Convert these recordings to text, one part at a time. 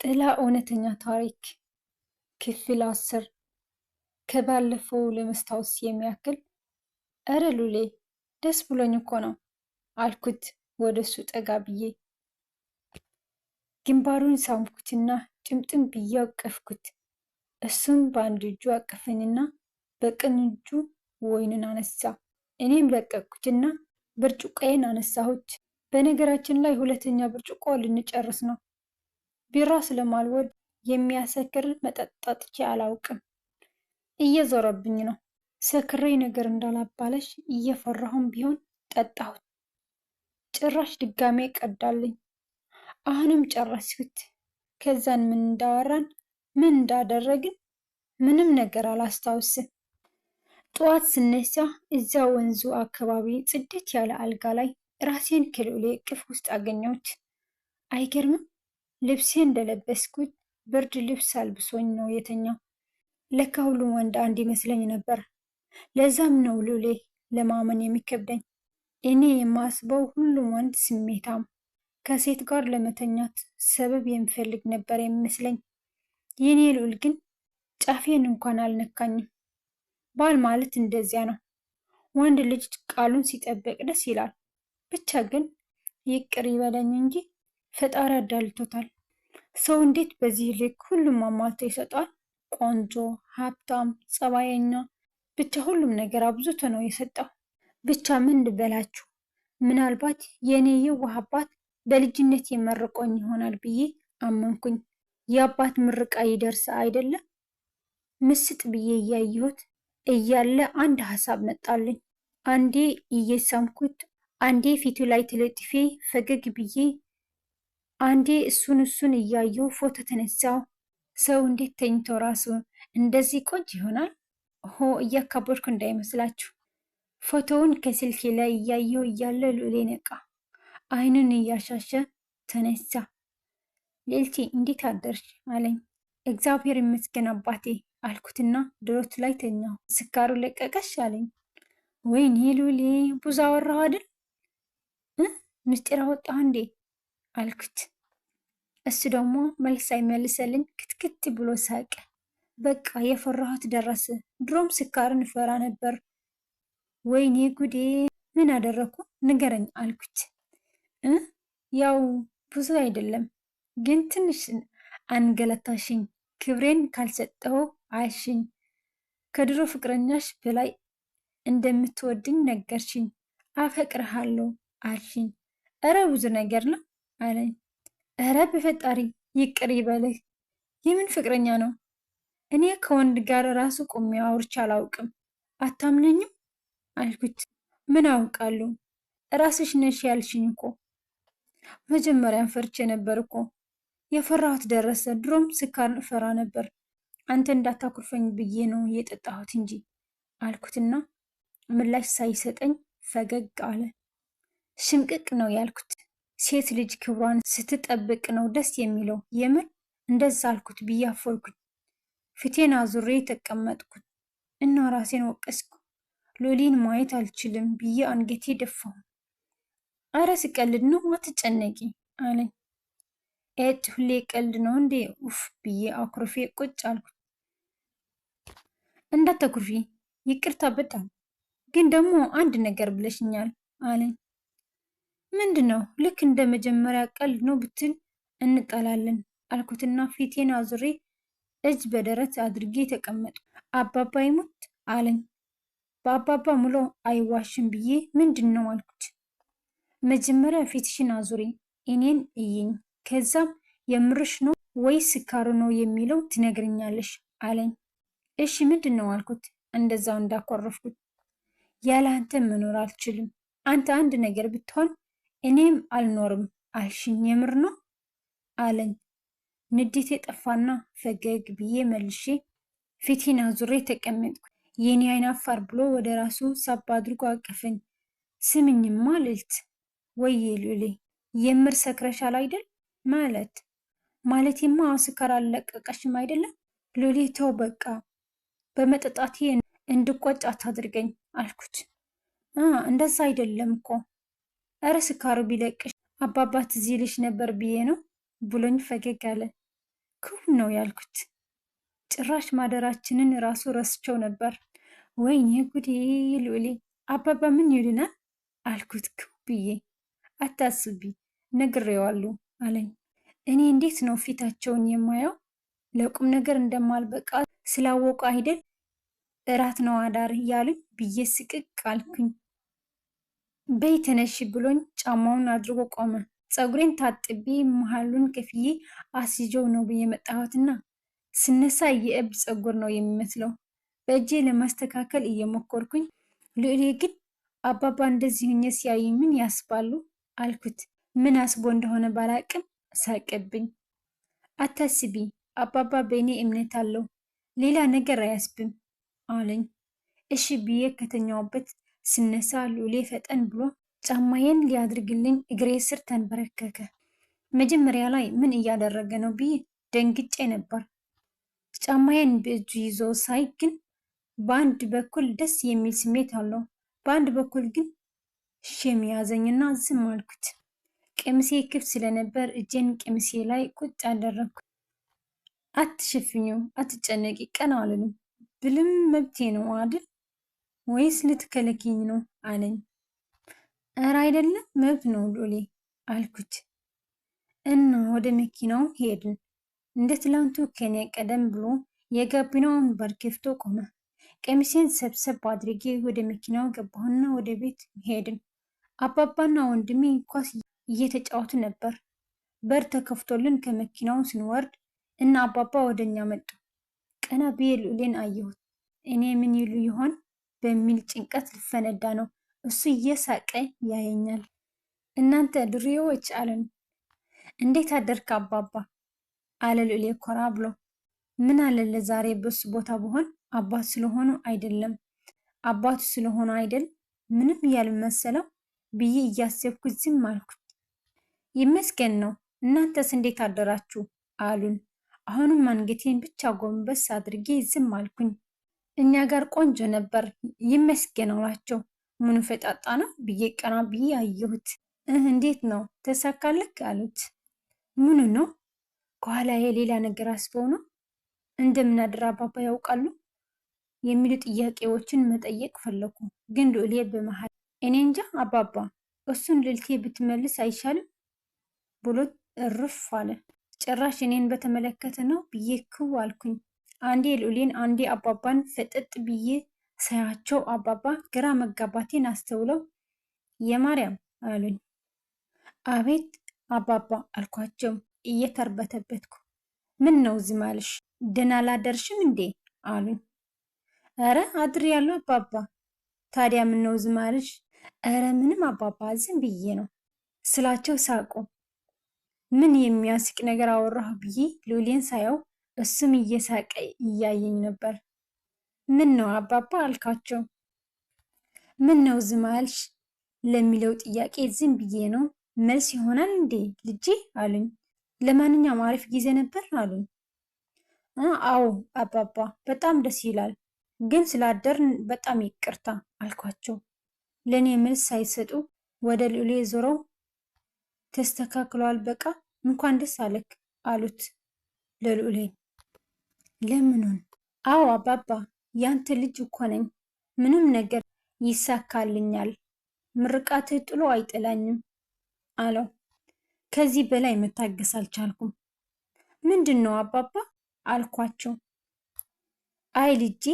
ጥላ እውነተኛ ታሪክ ክፍል 10 ከባለፈው ለመስታወስ የሚያክል። እረ ሉሌ ደስ ብሎኝ እኮ ነው አልኩት ወደሱ ጠጋ ብዬ። ግንባሩን ሳምኩትና ጭምጭም ብዬ አቀፍኩት። እሱም በአንድ እጁ አቀፈኝና በቀኝ እጁ ወይኑን አነሳ። እኔም ለቀቅኩትና ብርጭቆዬን አነሳሁት። በነገራችን ላይ ሁለተኛ ብርጭቆ ልንጨርስ ነው። ቢራ ስለማልወድ የሚያሰክር መጠጥ ጠጥቼ አላውቅም። እየዞረብኝ ነው። ሰክሬ ነገር እንዳላባለሽ እየፈራሁም ቢሆን ጠጣሁት። ጭራሽ ድጋሜ ቀዳልኝ። አሁንም ጨረስኩት። ከዛን ምን እንዳወራን ምን እንዳደረግን ምንም ነገር አላስታውስም። ጠዋት ስነሳ እዛ ወንዙ አካባቢ ጽድት ያለ አልጋ ላይ ራሴን ከልዑሌ እቅፍ ውስጥ አገኘሁት። አይገርምም? ልብሴ እንደለበስኩት ብርድ ልብስ አልብሶኝ ነው የተኛው። ለካ ሁሉም ወንድ አንድ ይመስለኝ ነበር። ለዛም ነው ሉሌ ለማመን የሚከብደኝ። እኔ የማስበው ሁሉም ወንድ ስሜታም፣ ከሴት ጋር ለመተኛት ሰበብ የሚፈልግ ነበር የሚመስለኝ። የኔ ልዑል ግን ጫፌን እንኳን አልነካኝም። ባል ማለት እንደዚያ ነው። ወንድ ልጅ ቃሉን ሲጠብቅ ደስ ይላል። ብቻ ግን ይቅር ይበለኝ እንጂ ፈጣሪ አዳልቶታል። ሰው እንዴት በዚህ ልክ ሁሉም አሟልቶ ይሰጣል? ቆንጆ፣ ሀብታም፣ ጸባየኛ፣ ብቻ ሁሉም ነገር አብዝቶ ነው የሰጠው። ብቻ ምን ልበላችሁ፣ ምናልባት የእኔ የዋህ አባት በልጅነት የመረቆኝ ይሆናል ብዬ አመንኩኝ። የአባት ምርቃ ይደርስ አይደለም? ምስጥ ብዬ እያየሁት እያለ አንድ ሀሳብ መጣልኝ። አንዴ እየሳምኩት፣ አንዴ ፊቱ ላይ ተለጥፌ ፈገግ ብዬ፣ አንዴ እሱን እያየሁ ፎቶ ተነሳው። ሰው እንዴት ተኝቶ ራሱ እንደዚህ ቆንጆ ይሆናል? ሆ እያካበድኩ እንዳይመስላችሁ። ፎቶውን ከስልኬ ላይ እያየሁ እያለ ልዑሌ ነቃ። አይኑን እያሻሸ ተነሳ። ሌልቲ እንዴት አደርሽ አለኝ። እግዚአብሔር ይመስገን አባቴ አልኩትና ድሮት ላይ ተኛሁ። ስካሩ ለቀቀሽ አለኝ። ወይኔ ሉሌ ብዙ አወራሁ አይደል? ምስጢር አወጣሁ እንዴ አልኩት። እሱ ደግሞ መልስ አይመልሰልኝ ክትክት ብሎ ሳቀ። በቃ የፈራሁት ደረሰ። ድሮም ስካርን እፈራ ነበር። ወይኔ ጉዴ! ምን አደረኩ ንገረኝ አልኩት። ያው ብዙ አይደለም ግን ትንሽ አንገለታሽኝ። ክብሬን ካልሰጠው አልሽኝ። ከድሮ ፍቅረኛሽ በላይ እንደምትወድኝ ነገርሽኝ። አፈቅርሃለሁ አልሽኝ። እረ ብዙ ነገር ነው አለኝ። እረ በፈጣሪ ይቅር ይበልህ። የምን ፍቅረኛ ነው? እኔ ከወንድ ጋር ራሱ ቆሜ አውርቼ አላውቅም። አታምነኝም አልኩት። ምን አውቃለሁ? ራስሽ ነሽ ያልሽኝ እኮ። መጀመሪያም ፈርቼ ነበር እኮ። የፈራሁት ደረሰ። ድሮም ስካርን እፈራ ነበር። አንተ እንዳታኩርፈኝ ብዬ ነው የጠጣሁት እንጂ አልኩትና ምላሽ ሳይሰጠኝ ፈገግ አለ። ሽምቅቅ ነው ያልኩት። ሴት ልጅ ክብሯን ስትጠብቅ ነው ደስ የሚለው። የምር እንደዛ አልኩት ብዬ አፈርኩኝ። ፊቴን አዙሬ ተቀመጥኩት እና ራሴን ወቀስኩ። ሉሊን ማየት አልችልም ብዬ አንገቴ ደፋሁ። አረ ስቀልድ ነው አትጨነቂ አለኝ። ኤጭ ሁሌ ቀልድ ነው እንዴ? ኡፍ ብዬ አኩርፌ ቁጭ አልኩት። እንዳታኩርፊ ይቅርታ በጣም ግን ደግሞ አንድ ነገር ብለሽኛል አለኝ። ምንድን ነው? ልክ እንደ መጀመሪያ ቀልድ ነው ብትል እንጣላለን አልኩትና ፊቴን አዙሬ እጅ በደረት አድርጌ ተቀመጥኩ። አባባ ይሙት አለኝ። በአባባ ሙሉ አይዋሽም ብዬ ምንድን ነው አልኩት። መጀመሪያ ፊትሽን አዙሪ፣ እኔን እይኝ፣ ከዛም የምርሽ ነው ወይስ ስካሩ ነው የሚለው ትነግርኛለሽ አለኝ። እሺ ምንድን ነው አልኩት፣ እንደዛው እንዳኮረፍኩት። ያለ አንተ መኖር አልችልም። አንተ አንድ ነገር ብትሆን እኔም አልኖርም አልሽኝ። የምር ነው አለኝ። ንዴቴ ጠፋና ፈገግ ብዬ መልሼ ፊቴን አዙሬ ተቀመጥኩ። የኔ አይን አፋር ብሎ ወደ ራሱ ሳብ አድርጎ አቀፈኝ። ስምኝማ ልዕልት፣ ወይዬ ሉሌ፣ የምር ሰክረሻል አይደል? ማለቴማ ስካር አልለቀቀሽም አይደለም? ሉሌ ተው በቃ፣ በመጠጣቴ እንድቆጭ አታድርገኝ አልኩት። እንደዛ አይደለም እኮ። እረ ስካሩ ቢለቅሽ አባባ ትዝ ይልሽ ነበር ብዬ ነው ብሎኝ ፈገግ አለ። ክው ነው ያልኩት። ጭራሽ ማደራችንን ራሱ ረስቸው ነበር። ወይኔ ጉዴ ሉሌ፣ አባባ ምን ይሉናል አልኩት ክው ብዬ። አታስቢ ነግሬዋለሁ አለኝ። እኔ እንዴት ነው ፊታቸውን የማየው? ለቁም ነገር እንደማልበቃ ስላወቁ አይደል እራት ነው አዳር እያሉኝ ብዬ ስቅቅ አልኩኝ። በይ ተነሺ ብሎኝ ጫማውን አድርጎ ቆመ። ፀጉሬን ታጥቤ መሀሉን ከፍዬ አስይዤው ነው የመጣሁትና ስነሳ የእብድ ፀጉር ነው የሚመስለው። በእጄ ለማስተካከል እየሞከርኩኝ፣ ልዑሌ ግን አባባ እንደዚህ ሁኜ ሲያዩኝ ምን ያስባሉ አልኩት። ምን አስቦ እንደሆነ ባላቅም ሳቀብኝ። አታስቢ አባባ በእኔ እምነት አለው፣ ሌላ ነገር አያስብም አለኝ። እሺ ብዬ ከተኛውበት ስነሳ ልዑሌ ፈጠን ብሎ ጫማዬን ሊያድርግልኝ እግሬ ስር ተንበረከከ። መጀመሪያ ላይ ምን እያደረገ ነው ብዬ ደንግጬ ነበር። ጫማዬን በእጁ ይዞ ሳይ ግን በአንድ በኩል ደስ የሚል ስሜት አለው፣ በአንድ በኩል ግን ሸም ያዘኝና ዝም አልኩት። ቀሚሴ ክፍት ስለነበር እጄን ቀሚሴ ላይ ቁጭ አደረግኩ። አትሸፍኙ፣ አትጨነቂ፣ ቀና አልልም ብልም መብቴ ነው አይደል? ወይስ ልትከለኪኝ ነው አለኝ። እረ አይደለም መብት ነው ሉሌ አልኩት እና ወደ መኪናው ሄድን። እንደ ትላንቱ ከኔ ቀደም ብሎ የጋቢናውን በር ከፍቶ ቆመ። ቀሚሴን ሰብሰብ አድርጌ ወደ መኪናው ገባሁና ወደ ቤት ሄድን። አባባና ወንድሜ ኳስ እየተጫወቱ ነበር። በር ተከፍቶልን ከመኪናው ስንወርድ እና አባባ ወደኛ መጡ። ቀና ብዬ ልዑሌን አየሁት። እኔ ምን ይሉ ይሆን በሚል ጭንቀት ልፈነዳ ነው። እሱ እየሳቀ ያየኛል። እናንተ ድሬዎች አለን። እንዴት አደርክ አባባ አለ ልዑሌ ኮራ ብሎ። ምን አለ ለዛሬ በሱ ቦታ ብሆን አባት ስለሆኑ አይደለም አባቱ ስለሆኑ አይደል ምንም ያልመሰለው ብዬ እያሰብኩት ዝም አልኩት። ይመስገን ነው። እናንተስ እንዴት አደራችሁ አሉን። አሁንም አንገቴን ብቻ ጎንበስ አድርጌ ዝም አልኩኝ። እኛ ጋር ቆንጆ ነበር ይመስገን አላቸው። ምኑ ፈጣጣ ነው ብዬ ቀና ብዬ አየሁት። እንዴት ነው ተሳካልክ አሉት። ምኑ ነው? ከኋላዬ ሌላ ነገር አስበው ነው? እንደምናድር አባባ ያውቃሉ የሚሉ ጥያቄዎችን መጠየቅ ፈለኩ። ግን ልዑሌ በመሃል እኔ እንጃ አባባ እሱን ልልቴ ብትመልስ አይሻልም ብሎ እርፍ አለ። ጭራሽ እኔን በተመለከተ ነው ብዬ ክው አልኩኝ። አንዴ ልዑሌን አንዴ አባባን ፈጠጥ ብዬ ሳያቸው አባባ ግራ መጋባቴን አስተውለው የማርያም አሉኝ። አቤት አባባ አልኳቸው እየተርበተበትኩ። ምን ነው ዝም አልሽ? ደህና አላደርሽም እንዴ አሉኝ። ኧረ አድሬያለሁ አባባ። ታዲያ ምን ነው ዝም አልሽ? ኧረ ምንም አባባ ዝም ብዬ ነው ስላቸው ሳቁ። ምን የሚያስቅ ነገር አወራሁ ብዬ ልዑሌን ሳየው እሱም እየሳቀ እያየኝ ነበር። ምን ነው አባባ አልካቸው። ምን ነው ዝም አልሽ ለሚለው ጥያቄ ዝም ብዬ ነው መልስ ይሆናል እንዴ ልጄ አሉኝ። ለማንኛውም አሪፍ ጊዜ ነበር አሉኝ። አዎ አባባ በጣም ደስ ይላል፣ ግን ስላደርን በጣም ይቅርታ አልኳቸው። ለእኔ መልስ ሳይሰጡ ወደ ልዑሌ ዞረው ተስተካክሏል፣ በቃ እንኳን ደስ አለክ አሉት ለልዑሌ። ለምኑን? አዎ አባባ ያንተ ልጅ እኮ ነኝ፣ ምንም ነገር ይሳካልኛል፣ ምርቃትህ ጥሎ አይጥላኝም አለው። ከዚህ በላይ መታገስ አልቻልኩም። ምንድን ነው አባባ አልኳቸው። አይ ልጄ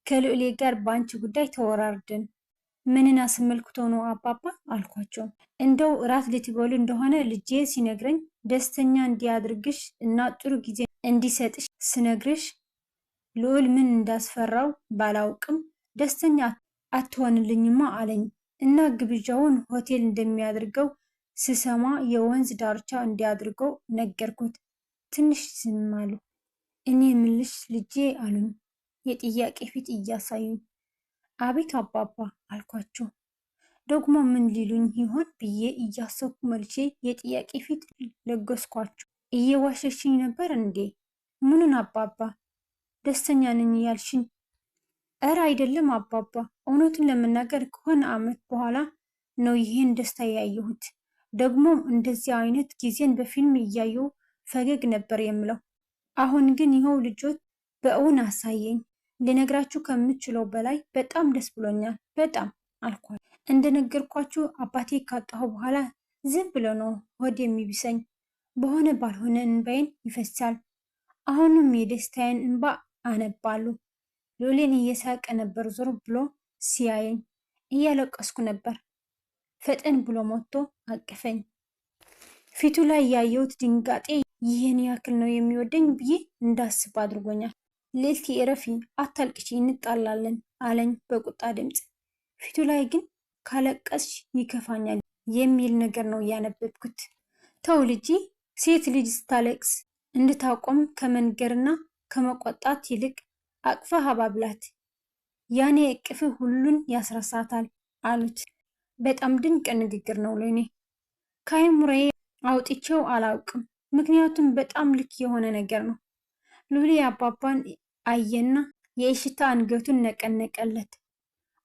ከልዑሌ ጋር በአንቺ ጉዳይ ተወራርደን። ምንን አስመልክቶ ነው አባባ አልኳቸው። እንደው እራት ልትበሉ እንደሆነ ልጄ ሲነግረኝ ደስተኛ እንዲያድርግሽ እና ጥሩ ጊዜ እንዲሰጥሽ ስነግርሽ ልዑል ምን እንዳስፈራው ባላውቅም ደስተኛ አትሆንልኝማ አለኝ እና ግብዣውን ሆቴል እንደሚያደርገው ስሰማ የወንዝ ዳርቻ እንዲያድርገው ነገርኩት። ትንሽ ዝም አሉ። እኔ ምልሽ ልጄ አሉኝ የጥያቄ ፊት እያሳዩኝ። አቤት አባባ አልኳቸው። ደግሞ ምን ሊሉኝ ይሆን ብዬ እያሰብኩ መልሼ የጥያቄ ፊት ለገስኳቸው። እየዋሸሽኝ ነበር እንዴ? ምኑን አባባ? ደስተኛ ነኝ ያልሽኝ? እረ አይደለም አባባ፣ እውነቱን ለመናገር ከሆነ ዓመት በኋላ ነው ይሄን ደስታ ያየሁት። ደግሞ እንደዚህ አይነት ጊዜን በፊልም እያየሁ ፈገግ ነበር የምለው። አሁን ግን ይኸው ልጆት በእውን አሳየኝ። ልነግራችሁ ከምችለው በላይ በጣም ደስ ብሎኛል። በጣም አልኳት። እንደነገርኳችሁ አባቴ ካጣሁ በኋላ ዝም ብሎ ነው ሆድ የሚብሰኝ። በሆነ ባልሆነ እንባዬን ይፈሳል። አሁንም የደስታዬን እንባ አነባሉ። ሎሌን እየሳቀ ነበር ዞር ብሎ ሲያየኝ። እያለቀስኩ ነበር። ፈጠን ብሎ መጥቶ አቀፈኝ። ፊቱ ላይ ያየሁት ድንጋጤ ይህን ያክል ነው የሚወደኝ ብዬ እንዳስብ አድርጎኛል። ልዕልት እረፊ፣ አታልቅሺ፣ እንጣላለን አለኝ በቁጣ ድምፅ። ፊቱ ላይ ግን ካለቀስሽ ይከፋኛል የሚል ነገር ነው ያነበብኩት። ተው ልጄ፣ ሴት ልጅ ስታለቅስ እንድታቆም ከመንገርና ከመቆጣት ይልቅ አቅፈህ አባብላት፣ ያኔ እቅፍህ ሁሉን ያስረሳታል አሉት። በጣም ድንቅ ንግግር ነው ለእኔ። ከአይምሮዬ አውጥቼው አላውቅም፣ ምክንያቱም በጣም ልክ የሆነ ነገር ነው። ሉሊ አባባን አየና የእሽታ አንገቱን ነቀነቀለት።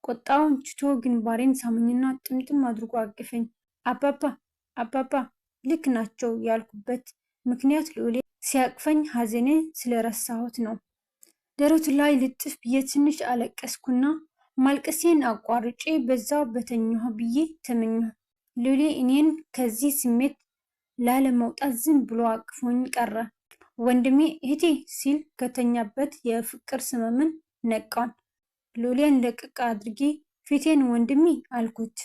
ቁጣውን ችቶ ግንባሬን ሳመኝና ጥምጥም አድርጎ አቅፈኝ። አባባ አባባ ልክ ናቸው ያልኩበት ምክንያት ሉሊ ሲያቅፈኝ ሐዘኔ ስለረሳሁት ነው። ደረቱ ላይ ልጥፍ ብዬ ትንሽ አለቀስኩና ማልቀሴን አቋርጬ በዛው በተኛሁ ብዬ ተመኘሁ። ሉሊ እኔን ከዚህ ስሜት ላለመውጣት ዝም ብሎ አቅፎኝ ቀረ። ወንድሜ እህቴ ሲል ከተኛበት የፍቅር ስመምን ነቃን። ሉሊን ለቅቅ አድርጌ ፊቴን ወንድሜ አልኩት።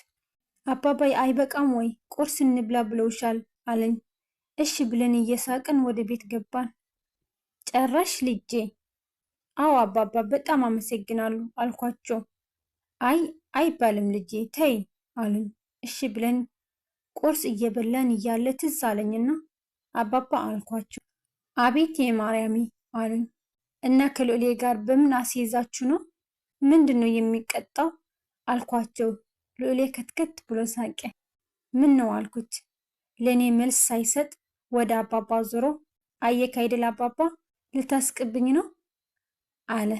አባባይ አይበቃም ወይ? ቁርስ እንብላ ብለውሻል አለኝ። እሺ ብለን እየሳቅን ወደ ቤት ገባን። ጨራሽ ልጄ? አዎ አባባ በጣም አመሰግናለሁ አልኳቸው። አይ አይባልም ልጄ ተይ አሉኝ። እሺ ብለን ቁርስ እየበላን እያለ ትዝ አለኝና አባባ አልኳቸው። አቤት የማርያሜ አሉኝ። እና ከሎሌ ጋር በምን አስይዛችሁ ነው? ምንድን ነው የሚቀጣው አልኳቸው። ሎሌ ከትከት ብሎ ሳቄ። ምን ነው አልኩት። ለእኔ መልስ ሳይሰጥ ወደ አባባ ዞሮ አየክ አይደል አባባ ልታስቅብኝ ነው አለ።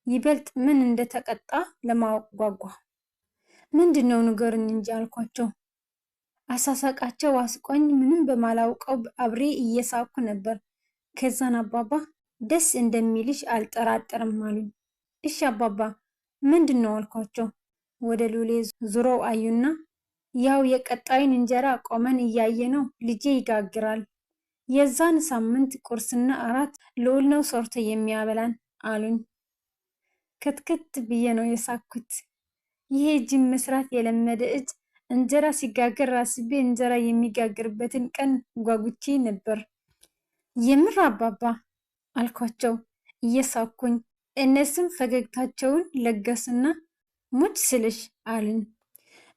ይበልጥ ምን እንደተቀጣ ለማወቅ ጓጓ። ምንድን ነው ንገሩኝ እንጂ አልኳቸው። አሳሳቃቸው አስቆኝ። ምንም በማላውቀው አብሬ እየሳኩ ነበር። ከዛን አባባ ደስ እንደሚልሽ አልጠራጠርም አሉኝ። እሺ አባባ ምንድን ነው አልኳቸው። ወደ ሉሌ ዙረው አዩና ያው የቀጣይን እንጀራ ቆመን እያየ ነው ልጄ ይጋግራል። የዛን ሳምንት ቁርስና እራት ልዑል ነው ሰርቶ የሚያበላን አሉኝ። ክትክት ብዬ ነው የሳኩት። ይሄ ጅም መስራት የለመደ እጅ እንጀራ ሲጋገር አስቤ እንጀራ የሚጋግርበትን ቀን ጓጉቼ ነበር። የምር አባባ አልኳቸው እየሳኩኝ። እነሱም ፈገግታቸውን ለገሱና ሙች ስልሽ አሉኝ።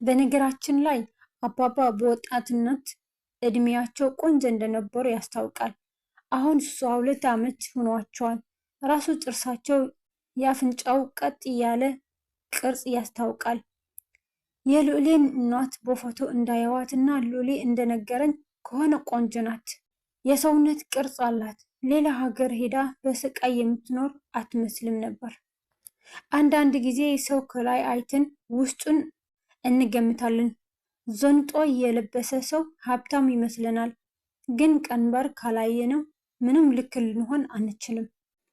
በነገራችን ላይ አባባ በወጣትነት እድሜያቸው ቆንጆ እንደነበሩ ያስታውቃል። አሁን 62 ዓመት ሆኗቸዋል። ራሱ ጥርሳቸው የአፍንጫው ቀጥ ያለ ቅርጽ ያስታውቃል። የሉሌን እናት በፎቶ እንዳየዋትና ሉሌ እንደነገረኝ ከሆነ ቆንጆ ናት። የሰውነት ቅርጽ አላት። ሌላ ሀገር ሄዳ በስቃይ የምትኖር አትመስልም ነበር። አንዳንድ ጊዜ ሰው ከላይ አይተን ውስጡን እንገምታለን። ዘንጦ የለበሰ ሰው ሀብታም ይመስለናል። ግን ቀንበር ካላየነው ምንም ልክ ልንሆን አንችልም።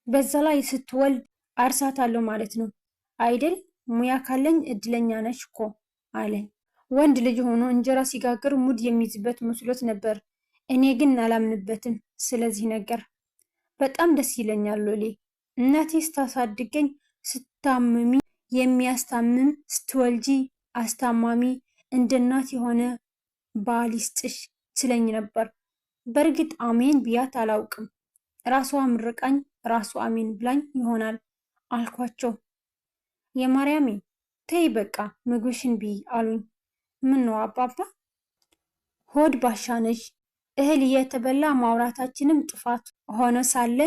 በዛ ላይ ስትወልድ አርሳታለሁ ማለት ነው አይደል? ሙያ ካለኝ እድለኛ ነች እኮ አለኝ። ወንድ ልጅ ሆኖ እንጀራ ሲጋግር ሙድ የሚይዝበት መስሎት ነበር። እኔ ግን አላምንበትም ስለዚህ ነገር። በጣም ደስ ይለኛል ሎሌ። እናቴ ስታሳድገኝ ስታምሚ የሚያስታምም፣ ስትወልጂ አስታማሚ፣ እንደ እናት የሆነ ባል ይስጥሽ ትለኝ ነበር። በእርግጥ አሜን ብያት አላውቅም። ራሷ ምርቃኝ ራሷ አሜን ብላኝ ይሆናል አልኳቸው። የማርያሜ ተይ በቃ ምግብሽን ብይ አሉኝ። ምን ነው አባባ? ሆድ ባሻ ነሽ። እህል እየተበላ ማውራታችንም ጥፋት ሆኖ ሳለ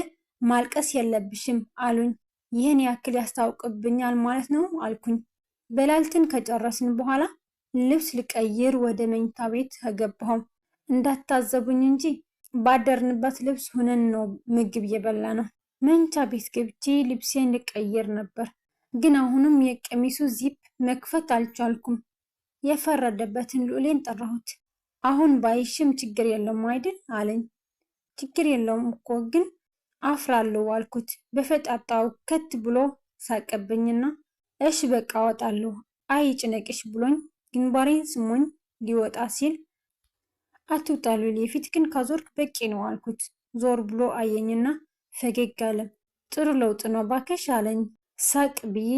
ማልቀስ የለብሽም አሉኝ። ይህን ያክል ያስታውቅብኛል ማለት ነው አልኩኝ። በላልትን ከጨረስን በኋላ ልብስ ልቀይር ወደ መኝታ ቤት ገባሁ። እንዳታዘቡኝ እንጂ ባደርንበት ልብስ ሁነን ነው ምግብ የበላ ነው። መኝታ ቤት ገብቼ ልብሴን ልቀይር ነበር፣ ግን አሁንም የቀሚሱ ዚፕ መክፈት አልቻልኩም። የፈረደበትን ሉሌን ጠራሁት። አሁን ባይሽም ችግር የለውም አይደል አለኝ። ችግር የለውም እኮ ግን አፍራለሁ አልኩት። በፈጣጣው ከት ብሎ ሳቀብኝና እሽ በቃ አወጣለሁ አይ ጭነቅሽ ብሎኝ ግንባሬን ስሞኝ ሊወጣ ሲል አትውጣ ሉሊ ፊትክን ካዞርክ በቂ ነው አልኩት። ዞር ብሎ አየኝና ፈገግ አለ። ጥሩ ለውጥ ነው ባከሽ አለኝ። ሳቅ ብዬ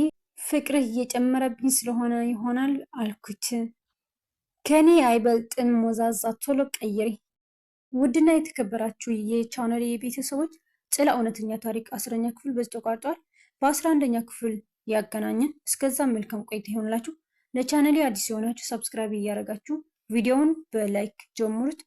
ፍቅርህ እየጨመረብኝ ስለሆነ ይሆናል አልኩት። ከኔ አይበልጥም ሞዛዛ ቶሎ ቀይሪ። ውድና የተከበራችሁ የቻናሌ ቤተሰቦች ጽላ እውነተኛ ታሪክ 10ኛ ክፍል በዚህ ተቋርጧል። በ11ኛ ክፍል ያገናኘን። እስከዛ መልካም ቆይታ ይሆንላችሁ። ለቻናሌ አዲስ የሆናችሁ ሰብስክራይብ እያደረጋችሁ ቪዲዮውን በላይክ ጀምሩት።